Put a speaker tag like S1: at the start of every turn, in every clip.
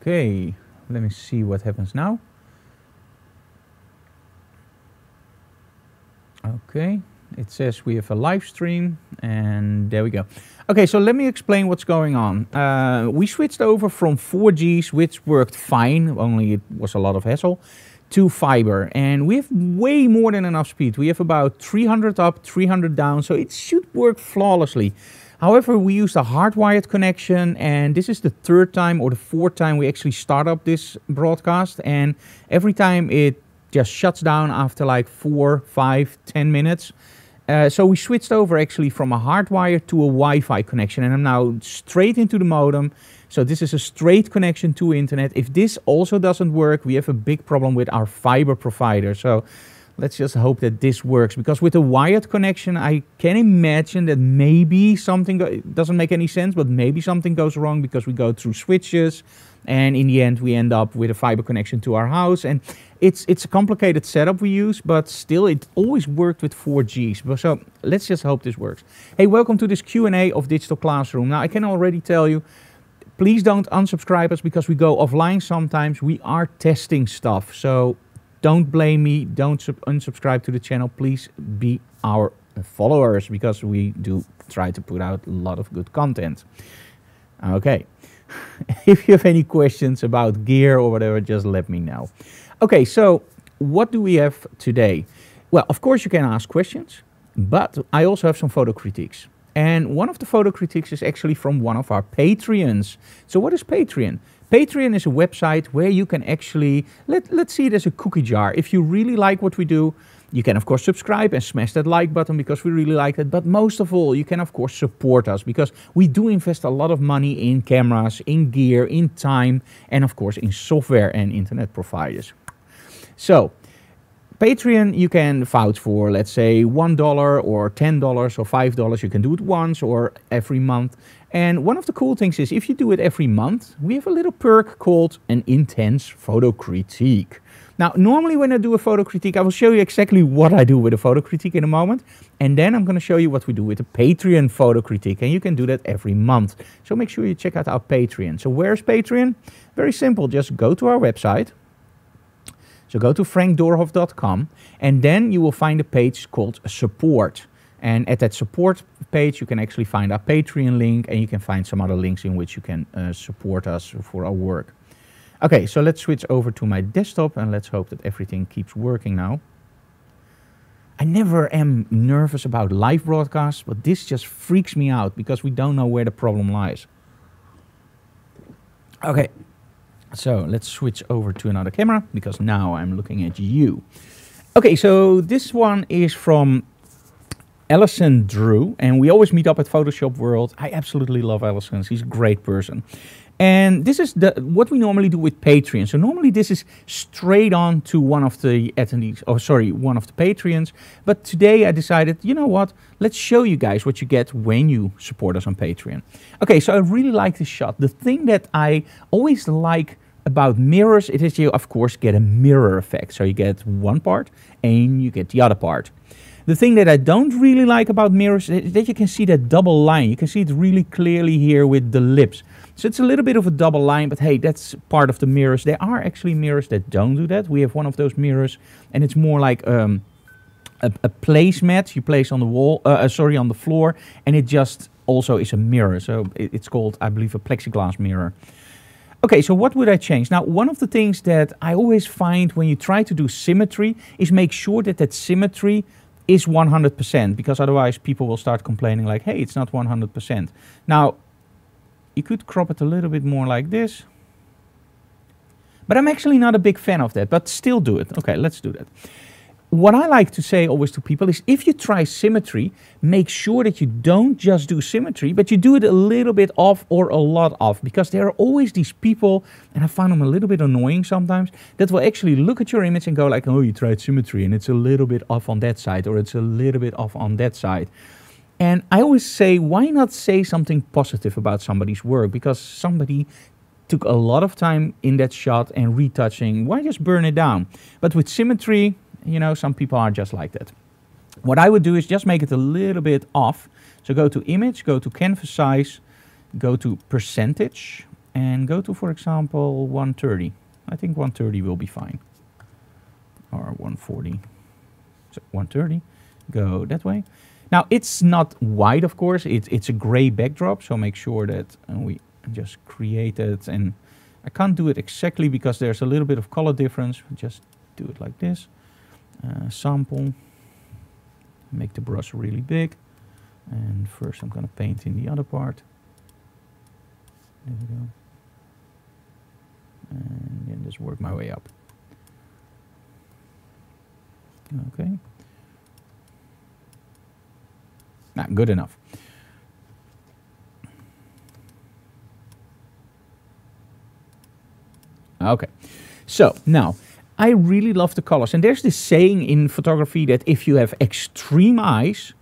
S1: Okay, let me see what happens now. Okay, it says we have a live stream, and there we go. Okay, so let me explain what's going on. We switched over from 4Gs, which worked fine, only it was a lot of hassle, to fiber, and we have way more than enough speed. We have about 300 up, 300 down, so it should work flawlessly. However, we used a hardwired connection, and this is the third time or the fourth time we actually start up this broadcast, and every time it just shuts down after like 4, 5, 10 minutes. So we switched over actually from a hardwire to a Wi-Fi connection, and I'm now straight into the modem. So this is a straight connection to internet. If this also doesn't work, we have a big problem with our fiber provider. So let's just hope that this works, because with a wired connection, I can imagine that maybe something doesn't make any sense, but maybe something goes wrong because we go through switches, and in the end we end up with a fiber connection to our house. And it's a complicated setup we use, but still it always worked with 4Gs. So let's just hope this works. Hey, welcome to this Q&A of Digital Classroom. Now I can already tell you, please don't unsubscribe us because we go offline sometimes. We are testing stuff, so don't blame me. Don't unsubscribe to the channel. Please be our followers, because we do try to put out a lot of good content. Okay. If you have any questions about gear or whatever, just let me know. Okay, so what do we have today? Well, of course you can ask questions, but I also have some photo critiques. And one of the photo critiques is actually from one of our Patreons. So what is Patreon? Patreon is a website where you can actually, let's see it as a cookie jar. If you really like what we do, you can of course subscribe and smash that like button because we really like it. But most of all, you can of course support us, because we do invest a lot of money in cameras, in gear, in time, and of course in software and internet providers. So Patreon, you can vouch for, let's say, $1 or $10 or $5. You can do it once or every month. And one of the cool things is, if you do it every month, we have a little perk called an intense photo critique. Now, normally when I do a photo critique, I will show you exactly what I do with a photo critique in a moment. And then I'm going to show you what we do with a Patreon photo critique. And you can do that every month. So make sure you check out our Patreon. So where's Patreon? Very simple. Just go to our website. So go to frankdoorhof.com, and then you will find a page called Support. And at that support page, you can actually find our Patreon link, and you can find some other links in which you can support us for our work. Okay, so let's switch over to my desktop, and let's hope that everything keeps working now. I never am nervous about live broadcasts, but this just freaks me out because we don't know where the problem lies. Okay. So let's switch over to another camera, because now I'm looking at you. Okay, so this one is from Alison Drew, and we always meet up at Photoshop World. I absolutely love Alison. She's a great person. And this is what we normally do with Patreon. So normally this is straight on to one of the attendees, one of the Patreons. But today I decided, you know what? Let's show you guys what you get when you support us on Patreon. Okay, so I really like this shot. The thing that I always like about mirrors, it is you of course get a mirror effect. So you get one part and you get the other part. The thing that I don't really like about mirrors is that you can see that double line. You can see it really clearly here with the lips. So it's a little bit of a double line, but hey, that's part of the mirrors. There are actually mirrors that don't do that. We have one of those mirrors, and it's more like a placemat you place on the wall, on the floor, and it just also is a mirror. So it's called, I believe, a plexiglass mirror. Okay, so what would I change? Now, one of the things that I always find when you try to do symmetry is make sure that that symmetry is 100%, because otherwise people will start complaining like, hey, it's not 100%. Now, you could crop it a little bit more like this. But I'm actually not a big fan of that, but still do it. Okay, let's do that. What I like to say always to people is, if you try symmetry, make sure that you don't just do symmetry, but you do it a little bit off or a lot off, because there are always these people, and I find them a little bit annoying sometimes, that will actually look at your image and go like, oh, you tried symmetry and it's a little bit off on that side, or it's a little bit off on that side. And I always say, why not say something positive about somebody's work? Because somebody took a lot of time in that shot and retouching. Why just burn it down? But with symmetry, you know, some people are just like that. What I would do is just make it a little bit off. So go to image, go to canvas size, go to percentage, and go to, for example, 130. I think 130 will be fine. Or 140. So 130. Go that way. Now, it's not white, of course. It's a gray backdrop, so make sure that we just create it. And I can't do it exactly because there's a little bit of color difference. Just do it like this. Sample. Make the brush really big. And first I'm going to paint in the other part. There we go. And then just work my way up. Okay. Nah, good enough. Okay. So now, I really love the colors. And there's this saying in photography that if you have extreme eyes,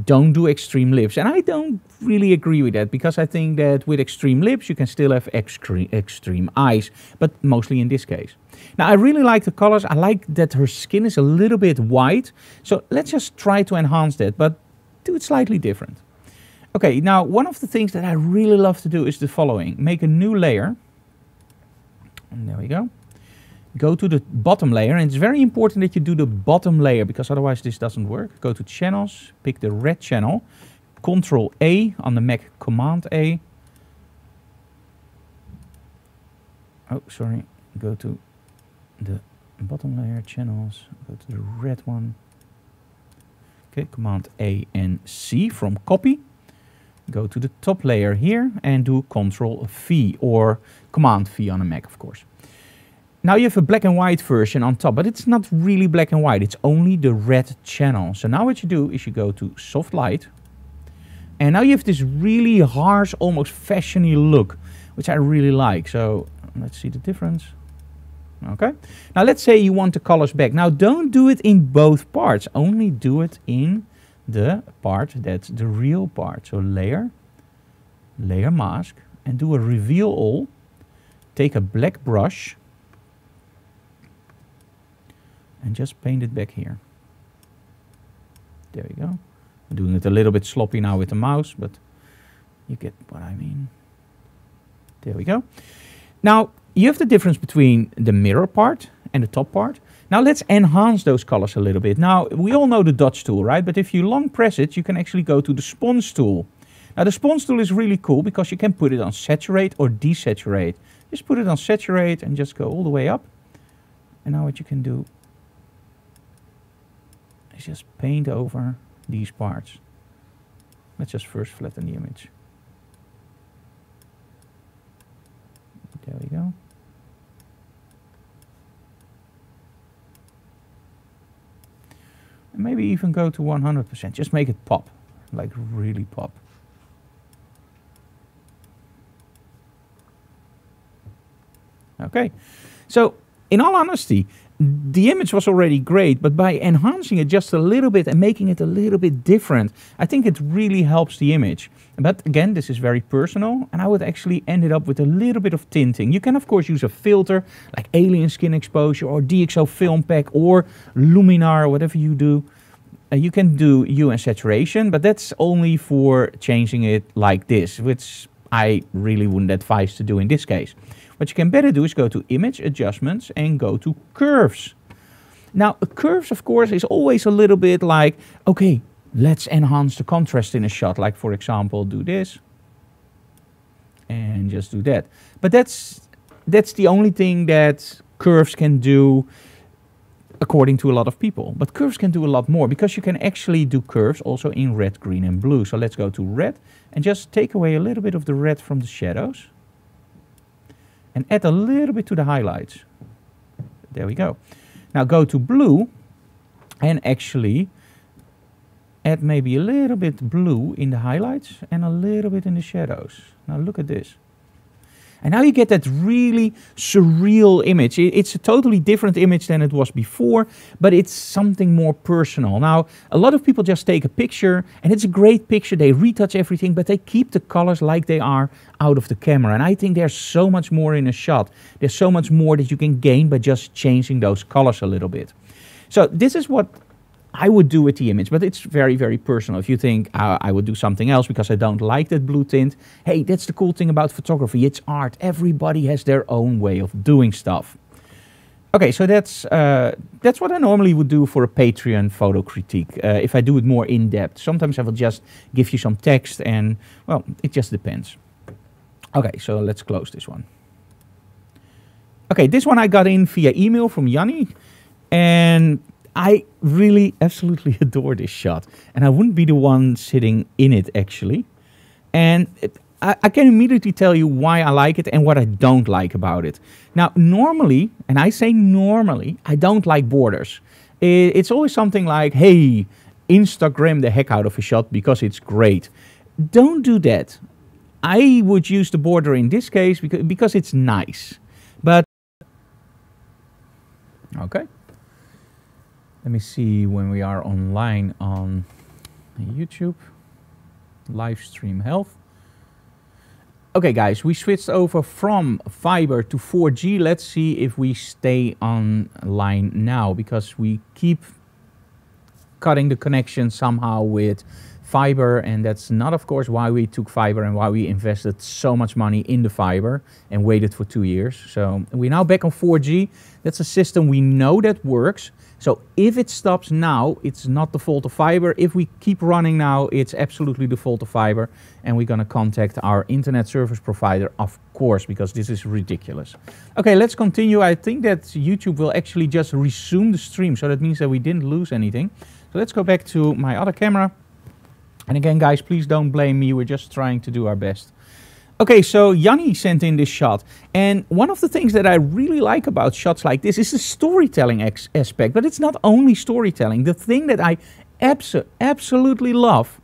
S1: don't do extreme lips. And I don't really agree with that, because I think that with extreme lips, you can still have extreme eyes, but mostly in this case. Now, I really like the colors. I like that her skin is a little bit white. So let's just try to enhance that, but do it slightly different. Okay, now one of the things that I really love to do is the following. Make a new layer. And there we go. Go to the bottom layer, and it's very important that you do the bottom layer, because otherwise this doesn't work. Go to channels, pick the red channel, Control A on the Mac, Command A. Oh, sorry. Go to the bottom layer, channels, go to the red one. Okay, Command A and C from copy. Go to the top layer here and do Control V or Command V on a Mac, of course. Now you have a black and white version on top, but it's not really black and white. It's only the red channel. So now what you do is you go to soft light. And now you have this really harsh, almost fashiony look, which I really like. So let's see the difference. Okay. Now let's say you want the colors back. Now don't do it in both parts. Only do it in the part that's the real part. So layer, layer mask, and do a reveal all. Take a black brush and just paint it back here. There we go. I'm doing it a little bit sloppy now with the mouse, but you get what I mean. There we go. Now, you have the difference between the mirror part and the top part. Now, let's enhance those colors a little bit. Now, we all know the dodge tool, right? But if you long press it, you can actually go to the sponge tool. Now, the sponge tool is really cool because you can put it on saturate or desaturate. Just put it on saturate and just go all the way up. And now what you can do is just paint over these parts. Let's just first flatten the image. There we go. And maybe even go to 100%. Just make it pop, like really pop. Okay, so in all honesty, the image was already great, but by enhancing it just a little bit and making it a little bit different, I think it really helps the image. But again, this is very personal, and I would actually end it up with a little bit of tinting. You can of course use a filter like alien skin exposure or DxO film pack or luminar or whatever you do. You can do hue and saturation, but that's only for changing it like this, which I really wouldn't advise to do in this case. What you can better do is go to Image Adjustments and go to Curves. Now, curves, of course, is always a little bit like, okay, let's enhance the contrast in a shot. Like, for example, do this and just do that. But that's the only thing that curves can do according to a lot of people. But curves can do a lot more because you can actually do curves also in red, green, and blue. So let's go to red and just take away a little bit of the red from the shadows. And add a little bit to the highlights. There we go. Now go to blue and actually add maybe a little bit blue in the highlights and a little bit in the shadows. Now look at this. And now you get that really surreal image. It's a totally different image than it was before, but it's something more personal. Now, a lot of people just take a picture, and it's a great picture. They retouch everything, but they keep the colors like they are out of the camera. And I think there's so much more in a shot. There's so much more that you can gain by just changing those colors a little bit. So this is what I would do with the image, but it's very, very personal. If you think I would do something else because I don't like that blue tint, hey, that's the cool thing about photography. It's art. Everybody has their own way of doing stuff. Okay, so that's what I normally would do for a Patreon photo critique. If I do it more in depth, sometimes I will just give you some text, and well, it just depends. Okay, so let's close this one. Okay, this one I got in via email from Yanni, and I really absolutely adore this shot, and I wouldn't be the one sitting in it actually. And I can immediately tell you why I like it and what I don't like about it. Now, normally, and I say normally, I don't like borders. It's always something like, hey, Instagram the heck out of a shot because it's great. Don't do that. I would use the border in this case because it's nice. But, okay. Let me see when we are online on YouTube. Live stream health. Okay guys, we switched over from fiber to 4G. Let's see if we stay online now, because we keep cutting the connection somehow with fiber, and that's not of course why we took fiber and why we invested so much money in the fiber and waited for 2 years. So we're now back on 4G. That's a system we know that works. So if it stops now, it's not the fault of fiber. If we keep running now, it's absolutely the fault of fiber, and we're gonna contact our internet service provider, of course, because this is ridiculous. Okay, let's continue. I think that YouTube will actually just resume the stream, so that means that we didn't lose anything. So let's go back to my other camera. And again, guys, please don't blame me. We're just trying to do our best. Okay, so Yanni sent in this shot, and one of the things that I really like about shots like this is the storytelling aspect, but it's not only storytelling. The thing that I absolutely love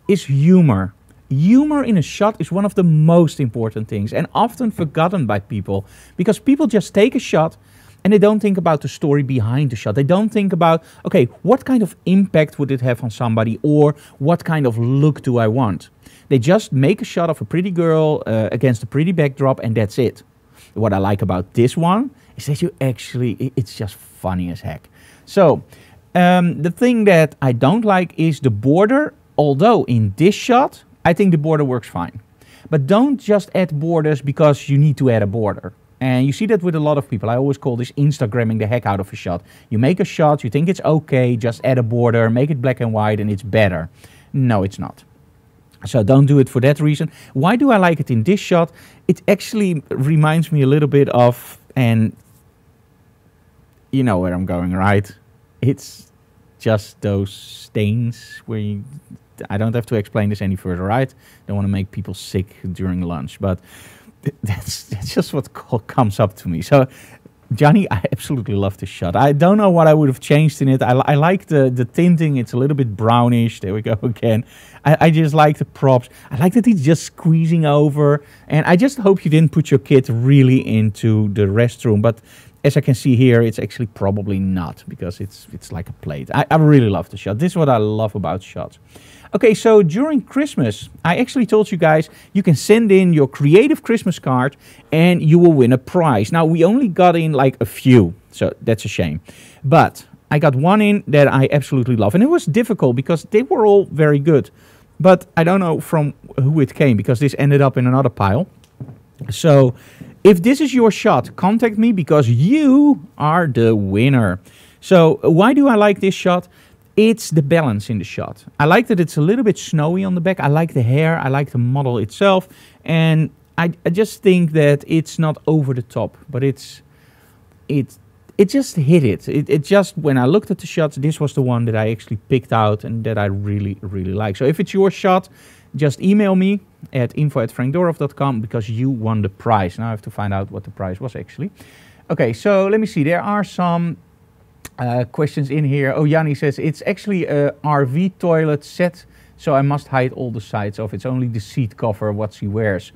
S1: is humor. Humor in a shot is one of the most important things, and often forgotten by people, because people just take a shot and they don't think about the story behind the shot. They don't think about, okay, what kind of impact would it have on somebody, or what kind of look do I want? They just make a shot of a pretty girl against a pretty backdrop, and that's it. What I like about this one is that you actually, it's just funny as heck. So, the thing that I don't like is the border, although in this shot, I think the border works fine. But don't just add borders because you need to add a border. And you see that with a lot of people. I always call this Instagramming the heck out of a shot. You make a shot, you think it's okay, just add a border, make it black and white, and it's better. No, it's not. So don't do it for that reason. Why do I like it in this shot? It actually reminds me a little bit of, and you know where I'm going, right? It's just those stains where you, I don't have to explain this any further, right? Don't want to make people sick during lunch, but that's just what comes up to me. So Johnny, I absolutely love this shot. I don't know what I would have changed in it. I like the tinting. It's a little bit brownish. There we go again. I just like the props. I like that he's just squeezing over. And I just hope you didn't put your kid really into the restroom. But as I can see here, it's actually probably not, because it's like a plate. I really love the shot. This is what I love about shots. Okay, so during Christmas, I actually told you guys you can send in your creative Christmas card and you will win a prize. Now, we only got in like a few, so that's a shame. But I got one in that I absolutely love. And it was difficult because they were all very good. But I don't know from who it came, because this ended up in another pile. So if this is your shot, contact me, because you are the winner. So why do I like this shot? It's the balance in the shot. I like that it's a little bit snowy on the back. I like the hair. I like the model itself. And I just think that it's not over the top, but it just hit it. It just, when I looked at the shots, this was the one that I actually picked out and that I really, really like. So if it's your shot, just email me at info@frankdorff.com, because you won the prize. Now I have to find out what the prize was actually. Okay, so let me see. There are some questions in here. Oh, Yanni says it's actually a RV toilet set, so I must hide all the sides of it. It's only the seat cover what she wears.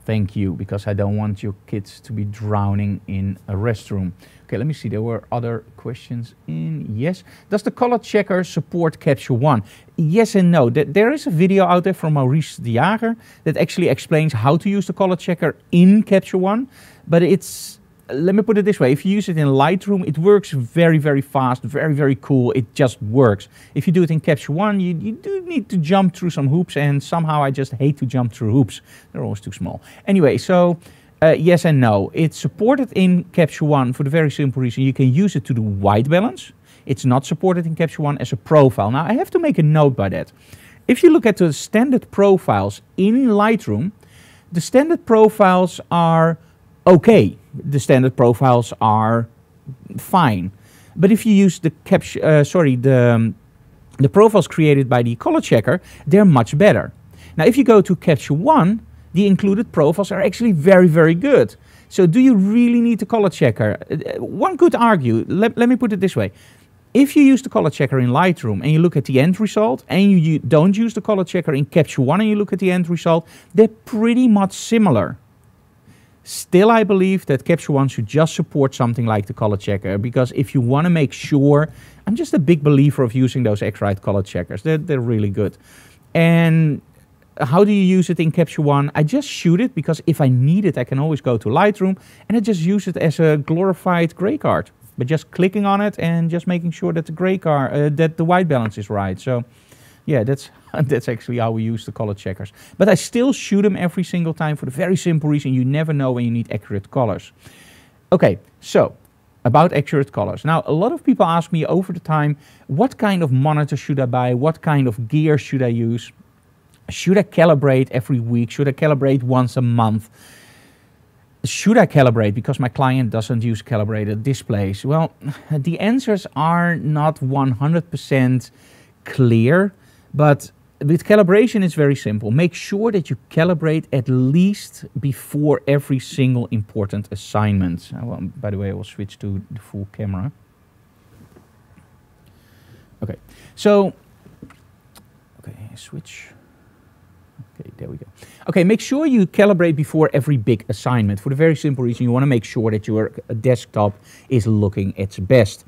S1: Thank you, because I don't want your kids to be drowning in a restroom. Okay, let me see. There were other questions in. Yes. Does the color checker support Capture One? Yes and no. There is a video out there from Maurice de Jager that actually explains how to use the color checker in Capture One, but it's let me put it this way. If you use it in Lightroom, it works very, very fast, very, very cool. It just works. If you do it in Capture One, you do need to jump through some hoops, and somehow I just hate to jump through hoops. They're always too small. Anyway, so yes and no. It's supported in Capture One for the very simple reason you can use it to do white balance. It's not supported in Capture One as a profile. Now, I have to make a note by that. If you look at the standard profiles in Lightroom, the standard profiles are okay. The standard profiles are fine. But if you use the the profiles created by the color checker, they're much better. Now, if you go to Capture One, the included profiles are actually very, very good. So do you really need the color checker? One could argue, let me put it this way. If you use the color checker in Lightroom and you look at the end result, and you don't use the color checker in Capture One and you look at the end result, they're pretty much similar. Still, I believe that Capture One should just support something like the color checker, because if you want to make sure, I'm just a big believer of using those X-Rite color checkers. They're really good. And how do you use it in Capture One? I just shoot it, because if I need it, I can always go to Lightroom and I just use it as a glorified gray card. But just clicking on it and just making sure that the gray card, that the white balance is right. So, yeah, that's actually how we use the color checkers. But I still shoot them every single time for the very simple reason you never know when you need accurate colors. Okay, so about accurate colors. Now, a lot of people ask me over the time, what kind of monitor should I buy? What kind of gear should I use? Should I calibrate every week? Should I calibrate once a month? Should I calibrate because my client doesn't use calibrated displays? Well, the answers are not 100% clear, but with calibration it's very simple. Make sure that you calibrate at least before every single important assignment. Well, by the way, I will switch to the full camera. Okay, so, okay, switch. Okay, there we go. Okay, make sure you calibrate before every big assignment for the very simple reason you want to make sure that your desktop is looking its best.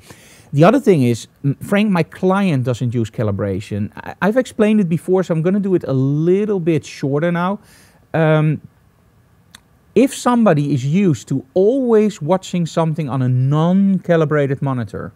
S1: The other thing is, Frank, my client doesn't use calibration. I've explained it before, so I'm going to do it a little bit shorter now. If somebody is used to always watching something on a non-calibrated monitor,